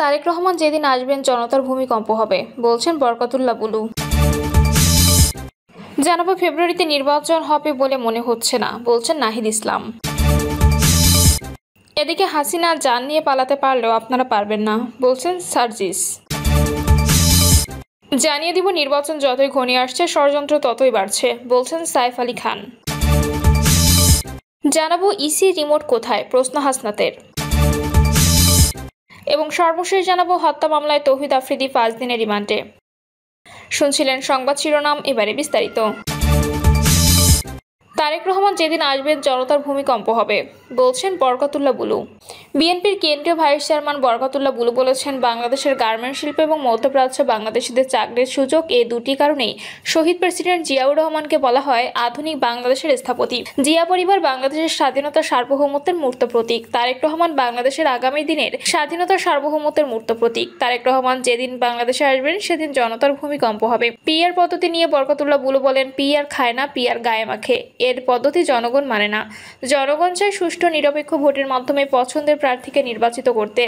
তারেক রহমান যেদিন আসবেন জনতার ভূমিকম্প হবে, বলছেন বরকতুল্লাহ বুলু। জানাবো ফেব্রুয়ারিতে নির্বাচন হবে বলে মনে হচ্ছে না, বলছেন নাহিদ ইসলাম। এদিকে হাসিনা জান নিয়ে পালাতে পারলেও আপনারা পারবেন না, বলছেন সার্জিস। জানিয়ে দিব নির্বাচন যতই ঘনিয়ে আসছে ষড়যন্ত্র ততই বাড়ছে, বলছেন সাইফ আলী খান। জানাবো ইসি রিমোট কোথায়, প্রশ্ন হাসনাতের। এবং সর্বশেষ জানাবো হত্যা মামলায় তৌহিদ আফ্রিদি 5 দিনের রিমান্ডে। শুনছিলেন সংবাদ শিরোনাম, এবারে বিস্তারিত। তারেক রহমান যেদিন আসবেন জনতার ভূমিকম্প হবে, বলছেন বরকতুল্লাহ বুলু। বিএনপির কেন্দ্রীয় ভাইস চেয়ারম্যান বরকতুল্লাহ বুলু বলেছেন, বাংলাদেশের গার্মেন্টস শিল্প এবং মধ্যপ্রাচ্য বাংলাদেশিদের চাকরির সুযোগ, এই দুটি কারণেই শহীদ প্রেসিডেন্ট জিয়াউর রহমানকে বলা হয় আধুনিক বাংলাদেশের স্থপতি। জিয়া পরিবার বাংলাদেশের স্বাধীনতা সার্বভৌমত্বের মূর্ত প্রতীক। তারেক রহমান বাংলাদেশের আগামী দিনের স্বাধীনতা সার্বভৌমত্বের মূর্ত প্রতীক। তারেক রহমান যেদিন বাংলাদেশে আসবেন সেদিন জনতার ভূমিকম্প হবে। পিআর পদ্ধতি নিয়ে বরকতুল্লাহ বুলু বলেন, পিআর খায় না, পিআর গায়ে মাখে। এর পদ্ধতি জনগণ মানে না। জনগণ চায় সুষ্ঠু নিরপেক্ষ ভোটের মাধ্যমে পছন্দের প্রার্থীকে নির্বাচিত করতে।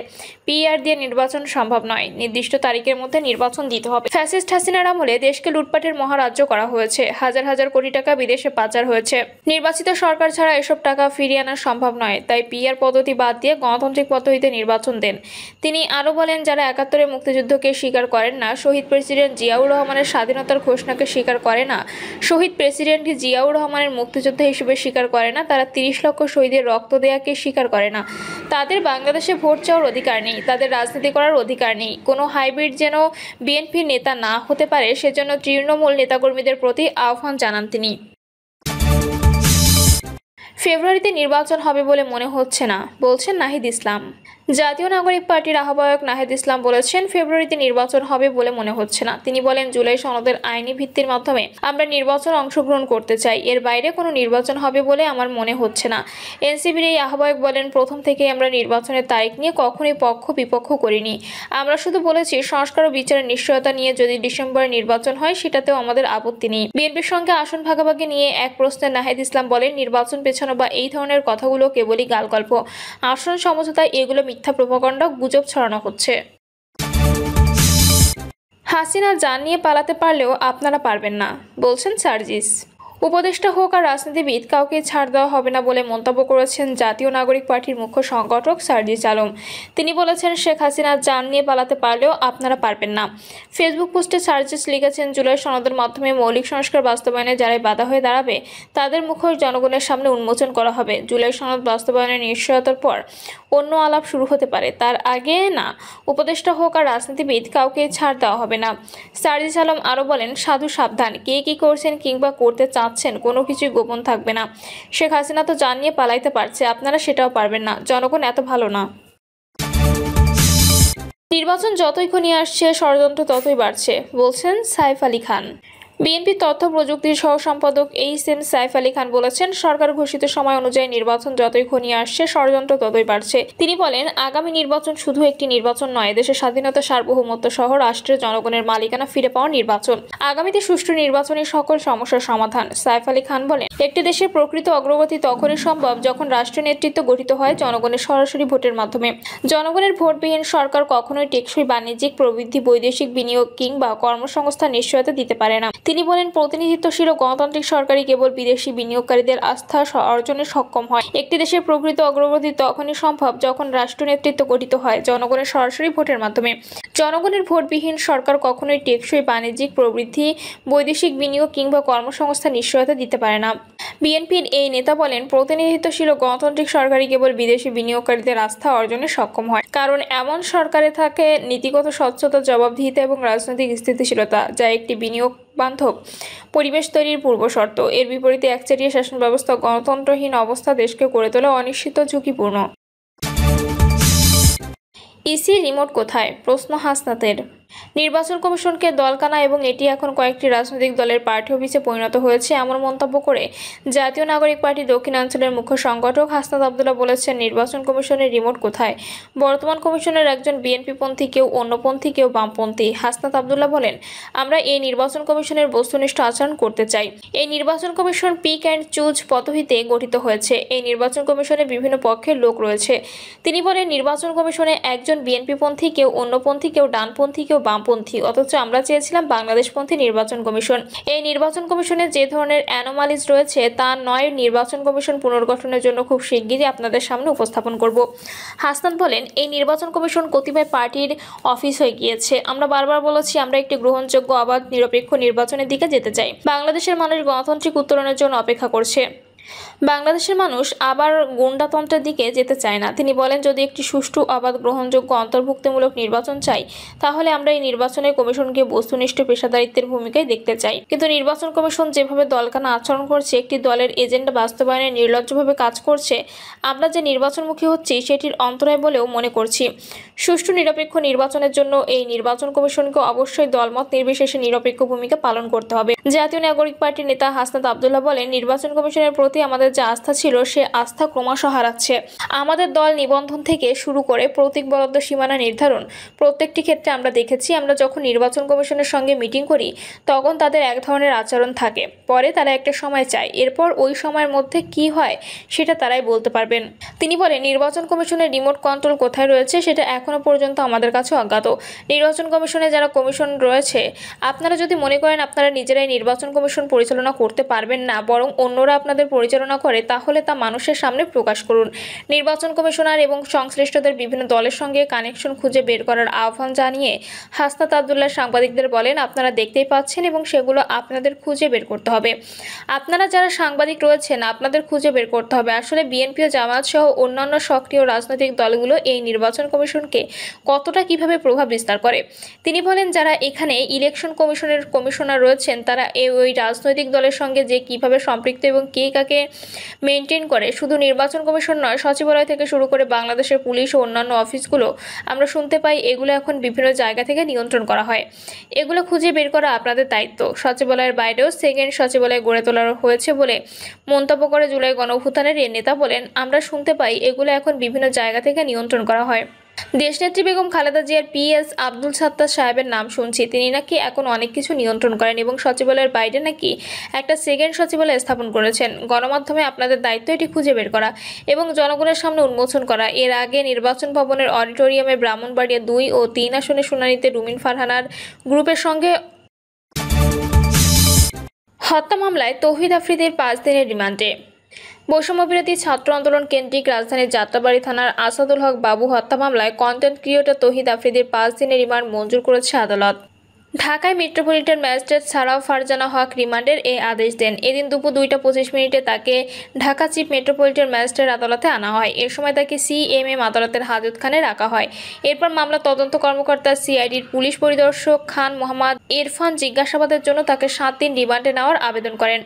পিআর দিয়ে নির্বাচন সম্ভব নয়। নির্দিষ্ট তারিখের মধ্যে নির্বাচন দিতে হবে। ফ্যাসিস্ট হাসিনার আমলে দেশকে লুটপাটের মহারাজ্য করা হয়েছে। হাজার হাজার কোটি টাকা বিদেশে পাচার হয়েছে। নির্বাচিত সরকার ছাড়া এসব টাকা ফিরিয়ে আনা সম্ভব নয়। তাই পিআর পদ্ধতি বাদ দিয়ে গণতান্ত্রিক পদ্ধতিতে নির্বাচন দেন। তিনি আরও বলেন, যারা 71-এর মুক্তিযুদ্ধকে স্বীকার করেন না, শহীদ প্রেসিডেন্ট জিয়াউর রহমানের স্বাধীনতার ঘোষণাকে স্বীকার করে না, শহীদ প্রেসিডেন্ট জিয়াউর রহমানের মুক্তিযোদ্ধা হিসেবে স্বীকার করে না, তারা 30 লক্ষ শহীদের রক্ত দেয়াকে স্বীকার করে না, তাদের বাংলাদেশে ভোট চাওয়ার অধিকার নেই, তাদের রাজনীতি করার অধিকার নেই। কোনো হাইব্রিড যেন বিএনপির নেতা না হতে পারে সেজন্য তৃণমূল নেতাকর্মীদের প্রতি আহ্বান জানান তিনি। ফেব্রুয়ারিতে নির্বাচন হবে বলে মনে হচ্ছে না, বলছেন নাহিদ ইসলাম। জাতীয় নাগরিক পার্টির আহ্বায়ক নাহিদ ইসলাম বলেছেন, ফেব্রুয়ারিতে নির্বাচন হবে বলে মনে হচ্ছে না। তিনি বলেন, জুলাই সনদের আইনি ভিত্তির মাধ্যমে আমরা নির্বাচন অংশগ্রহণ করতে চাই, এর বাইরে কোনো নির্বাচন হবে বলে আমার মনে হচ্ছে না। এনসিপির এই আহ্বায়ক বলেন, প্রথম থেকেই আমরা নির্বাচনের তারিখ নিয়ে কখনোই পক্ষ বিপক্ষ করিনি। আমরা শুধু বলেছি সংস্কার ও বিচারের নিশ্চয়তা নিয়ে যদি ডিসেম্বরে নির্বাচন হয় সেটাতেও আমাদের আপত্তি নেই। বিএনপির সঙ্গে আসন ভাগাভাগি নিয়ে এক প্রশ্নে নাহিদ ইসলাম বলেন, নির্বাচন পেছানো বা এই ধরনের কথাগুলো কেবলই গালগল্প। আসন সমঝোতা এগুলো মিথ্যা প্রোপাগান্ডা, গুজব ছড়ানো হচ্ছে। হাসিনা জান নিয়ে পালাতে পারলেও আপনারা পারবেন না, বলছেন সার্জিস। উপদেষ্টা হোক আর রাজনীতিবিদ, কাউকে ছাড় দেওয়া হবে না বলে মন্তব্য করেছেন জাতীয় নাগরিক পার্টির মুখ্য সংগঠক সার্জিস আলম। তিনি বলেছেন, শেখ হাসিনা জান নিয়ে পালাতে পারলেও আপনারা পারবেন না। ফেসবুক পোস্টে সার্জিস লিখেছেন, জুলাই সনদের মাধ্যমে মৌলিক সংস্কার বাস্তবায়নে যারাই বাধা হয়ে দাঁড়াবে তাদের মুখোশ জনগণের সামনে উন্মোচন করা হবে। জুলাই সনদ বাস্তবায়নের নিশ্চয়তার পর অন্য আলাপ শুরু হতে পারে, তার আগে না। উপদেষ্টা হোক আর রাজনীতিবিদ, কাউকে ছাড় দেওয়া হবে না। সার্জিস আলম আরও বলেন, সাধু সাবধান, কে কি করছেন কিংবা করতে চাচ্ছেন কোনো কিছুই গোপন থাকবে না। শেখ হাসিনা তো জান নিয়ে পালাইতে পারছে, আপনারা সেটাও পারবেন না। জনগণ এত ভালো না। নির্বাচন যতই ঘনিয়ে আসছে ষড়যন্ত্র ততই বাড়ছে, বলছেন সাইফ আলী খান। বিএনপি তথ্য প্রযুক্তির সহ সম্পাদক এইচ.এম. সাইফ আলী খান বলেছেন, সরকার ঘোষিত সময় অনুযায়ী নির্বাচন যতই ঘনিয়ে আসছে ষড়যন্ত্র ততই বাড়ছে। তিনি বলেন, আগামী নির্বাচন শুধু একটি নির্বাচন নয়, দেশের স্বাধীনতা সার্বভৌমত্ব সহ রাষ্ট্রের জনগণের মালিকানা ফিরে পাওয়ার নির্বাচন। আগামীতে সুষ্ঠু নির্বাচনের সকল সমস্যার সমাধান। সাইফ আলী খান বলেন, একটি দেশের প্রকৃত অগ্রগতি তখনই সম্ভব যখন রাষ্ট্র নেতৃত্ব গঠিত হয় জনগণের সরাসরি ভোটের মাধ্যমে। জনগণের ভোটবিহীন সরকার কখনোই টেকসই বাণিজ্যিক প্রবৃদ্ধি, বৈদেশিক বিনিয়োগ কিংবা কর্মসংস্থান নিশ্চয়তা দিতে পারে না। তিনি বলেন, প্রতিনিধিত্বশীল ও গণতান্ত্রিক সরকারই কেবল বিদেশি বিনিয়োগকারীদের আস্থা অর্জনে সক্ষম হয়। একটি দেশের প্রকৃত অগ্রগতি তখনই সম্ভব যখন রাষ্ট্র নেতৃত্ব গঠিত হয় জনগণের সরাসরি ভোটের মাধ্যমে। জনগণের ভোটবিহীন সরকার কখনোই টেকসই বাণিজ্যিক প্রবৃদ্ধি, বৈদেশিক বিনিয়োগ কিংবা কর্মসংস্থান নিশ্চয়তা দিতে পারে না। বিএনপির এই নেতা বলেন, প্রতিনিধিত্বশীল ও গণতান্ত্রিক সরকারই কেবল বিদেশি বিনিয়োগকারীদের আস্থা অর্জনে সক্ষম হয়, কারণ এমন সরকারে থাকে নীতিগত স্বচ্ছতা, জবাবদিহিতা এবং রাজনৈতিক স্থিতিশীলতা, যা একটি বিনিয়োগ বান্ধব পরিবেশ তৈরির পূর্বশর্ত। এর বিপরীতে একচেটিয়া শাসন ব্যবস্থা, গণতন্ত্রহীন অবস্থা দেশকে করে তোলা অনিশ্চিত, ঝুঁকিপূর্ণ। ইসি রিমোট কোথায়, প্রশ্ন হাসনাতের। নির্বাচন কমিশনকে দলকানা এবং এটি এখন কয়েকটি রাজনৈতিক দলের পার্টি অফিসে পরিণত হয়েছে এমন মন্তব্য করে জাতীয় নাগরিক পার্টি দক্ষিণাঞ্চলের মুখ্য সংগঠক হাসনাত আব্দুল্লাহ বলেছেন, নির্বাচন কমিশনের রিমোট কোথায়? বর্তমান কমিশনের একজন বিএনপিপন্থী, কেউ অন্যপন্থী, কেউ বামপন্থী। হাসনাত আব্দুল্লাহ বলেন, আমরা এই নির্বাচন কমিশনের বস্তুনিষ্ঠ আচরণ করতে চাই। এই নির্বাচন কমিশন পিক অ্যান্ড চুজ পদ্ধতিতে গঠিত হয়েছে। এই নির্বাচন কমিশনে বিভিন্ন পক্ষের লোক রয়েছে। তিনি বলেন, নির্বাচন কমিশনে একজন বিএনপিপন্থী, কেউ অন্যপন্থী, কেউ ডানপন্থী, কেউ বামপন্থী, অথচ আমরা চেয়েছিলাম বাংলাদেশপন্থী নির্বাচন কমিশন। এই নির্বাচন কমিশনে যে ধরনের অ্যানোমালিজ রয়েছে তা নয়। নির্বাচন কমিশন পুনর্গঠনের জন্য খুব শিগগিরই আপনাদের সামনে উপস্থাপন করব। হাসনাত বলেন, এই নির্বাচন কমিশন কতিপয় পার্টির অফিস হয়ে গিয়েছে। আমরা বারবার বলেছি, আমরা একটি গ্রহণযোগ্য, অবাধ, নিরপেক্ষ নির্বাচনের দিকে যেতে চাই। বাংলাদেশের মানুষ গণতান্ত্রিক উত্তরণের জন্য অপেক্ষা করছে। বাংলাদেশের মানুষ আবার গুন্ডাতন্ত্রের দিকে যেতে চায় না। তিনি বলেন, যদি একটি সুষ্ঠু, অবাধ, গ্রহণযোগ্য, অন্তর্ভুক্তিমূলক নির্বাচন চাই, তাহলে আমরা এই নির্বাচনের কমিশনকে বস্তুনিষ্ঠ পেশাদারিত্বের ভূমিকায় দেখতে চাই। কিন্তু নির্বাচন কমিশন যেভাবে দলকানা আচরণ করছে, একটি দলের এজেন্ডা বাস্তবায়নে নির্লজ্জভাবে কাজ করছে, আমরা যে নির্বাচনমুখী হচ্ছি সেটির অন্তরায় বলেও মনে করছি। সুষ্ঠু, নিরপেক্ষ নির্বাচনের জন্য এই নির্বাচন কমিশনকে অবশ্যই দলমত নির্বিশেষে নিরপেক্ষ ভূমিকা পালন করতে হবে। জাতীয় নাগরিক পার্টির নেতা হাসনাত আব্দুল্লাহ বলেন, নির্বাচন কমিশনের প্রতি আমাদের যে আস্থা ছিল, সে আস্থা ক্রমশ হারাচ্ছে। আমাদের দল নিবন্ধন থেকে শুরু করে প্রতীক বরাদ্দ, সীমানা নির্ধারণ, প্রত্যেকটি ক্ষেত্রে আমরা দেখেছি, আমরা যখন নির্বাচন কমিশনের সঙ্গে মিটিং করি তখন তাদের এক ধরনের আচরণ থাকে। পরে তারা একটা সময় চায়, এরপর ওই সময়ের মধ্যে কি হয় সেটা তারাই বলতে পারবেন। তিনি বলেন, নির্বাচন কমিশনের রিমোট কন্ট্রোল কোথায় রয়েছে সেটা এখনো পর্যন্ত আমাদের কাছে অজ্ঞাত। নির্বাচন কমিশনে যারা কমিশন রয়েছে, আপনারা যদি মনে করেন আপনারা নিজেরাই নির্বাচন কমিশন পরিচালনা করতে পারবেন না, বরং অন্যরা আপনাদের পরিচালনা করে, তাহলে তা মানুষের সামনে প্রকাশ করুন। নির্বাচন কমিশনার এবং সংশ্লিষ্টদের বিভিন্ন দলের সঙ্গে কানেকশন খুঁজে বের করার আহ্বান জানিয়ে হাসনাত আব্দুল্লাহ সাংবাদিকদের বলেন, আপনারা দেখতেই পাচ্ছেন এবং সেগুলো আপনাদের খুঁজে বের করতে হবে। আপনারা যারা সাংবাদিক রয়েছেন, আপনাদের খুঁজে বের করতে হবে আসলে বিএনপি ও জামায়াত সহ অন্যান্য সক্রিয় রাজনৈতিক দলগুলো এই নির্বাচন কমিশনকে কতটা কিভাবে প্রভাব বিস্তার করে। তিনি বলেন, যারা এখানে ইলেকশন কমিশনের কমিশনার রয়েছেন, তারা ওই রাজনৈতিক দলের সঙ্গে যে কিভাবে সম্পৃক্ত এবং কে কাকে মেনটেন করে, শুধু নির্বাচন কমিশন নয়, সচিবালয় থেকে শুরু করে বাংলাদেশের পুলিশ ও অন্যান্য অফিসগুলো আমরা শুনতে পাই এগুলো এখন বিভিন্ন জায়গা থেকে নিয়ন্ত্রণ করা হয়। এগুলো খুঁজে বের করা আপনাদের দায়িত্ব। সচিবালয়ের বাইরেও সেকেন্ড সচিবালয় গড়ে তোলা হয়েছে বলে মন্তব্য করে জুলাই গণঅভ্যুত্থানের এই নেতা বলেন, আমরা শুনতে পাই এগুলো এখন বিভিন্ন জায়গা থেকে নিয়ন্ত্রণ করা হয়। দেশনেত্রী বেগম খালেদা জিয়ার পিএস আব্দুল সাত্তার সাহেবের নাম শুনছি। তিনি নাকি এখন অনেক কিছু নিয়ন্ত্রণ করেন এবং সচিবালয়ের বাইরে নাকি একটা সেকেন্ড সচিবালয় স্থাপন করেছেন। গণমাধ্যমে আপনাদের দায়িত্ব এটি খুঁজে বের করা এবং জনগণের সামনে উন্মোচন করা। এর আগে নির্বাচন ভবনের অডিটোরিয়ামে ব্রাহ্মণবাড়িয়া 2 ও 3 আসনের শুনানিতে রুমিন ফারহানার গ্রুপের সঙ্গে হত্যা মামলায় তৌহিদ আফ্রিদির 5 দিনের রিমান্ডে। বৈষম্যবিরোধী ছাত্র আন্দোলন কেন্দ্রিক রাজধানীর যাত্রাবাড়ি থানার আসাদুল হক বাবু হত্যা মামলায় কন্টেন্ট ক্রিয়েটর তৌহিদ আফ্রিদির 5 দিনের রিমান্ড মঞ্জুর করেছে আদালত। ঢাকায় মেট্রোপলিটন ম্যাজিস্ট্রেট সারাহ ফারজানা হক রিমান্ডের এই আদেশ দেন। এদিন দুপুর 2টা 25 মিনিটে তাকে ঢাকা চিফ মেট্রোপলিটন ম্যাজিস্ট্রেট আদালতে আনা হয়। এর সময় তাকে সিএমএম আদালতের হাজতখানে রাখা হয়। এরপর মামলা তদন্ত কর্মকর্তা সিআইডির পুলিশ পরিদর্শক খান মোহাম্মদ ইরফান জিজ্ঞাসাবাদের জন্য তাকে 7 দিন রিমান্ডে নেওয়ার আবেদন করেন।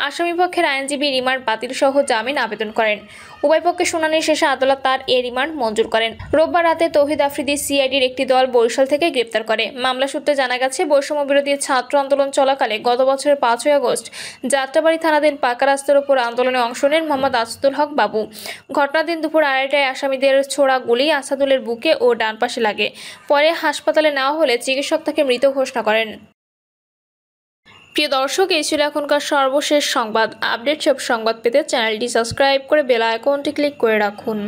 আসামিপক্ষের আইনজীবী রিমান্ড বাতিল সহ জামিন আবেদন করেন। উভয় পক্ষের শুনানি শেষে আদালত তার এ রিমান্ড মঞ্জুর করেন। রোববার রাতে তৌহিদ আফ্রিদি সিআইডির একটি দল বরিশাল থেকে গ্রেপ্তার করে। মামলা সূত্রে জানা গেছে, বৈষম্যবিরোধী ছাত্র আন্দোলন চলাকালে গত বছরের 5ই আগস্ট যাত্রাবাড়ি থানাধীন পাকা রাস্তার উপর আন্দোলনে অংশ নেন মোহাম্মদ আসাদুল হক বাবু। ঘটনার দিন দুপুর 2:30টায় আসামিদের ছোড়া গুলি আসাদুলের বুকে ও ডান পাশে লাগে। পরে হাসপাতালে নেওয়া হলে চিকিৎসক তাকে মৃত ঘোষণা করেন। প্রিয় দর্শক, এই ছিল এখনকার সর্বশেষ সংবাদ আপডেট। সব সংবাদ পেতে চ্যানেলটি সাবস্ক্রাইব করে বেল আইকনটি ক্লিক করে রাখুন।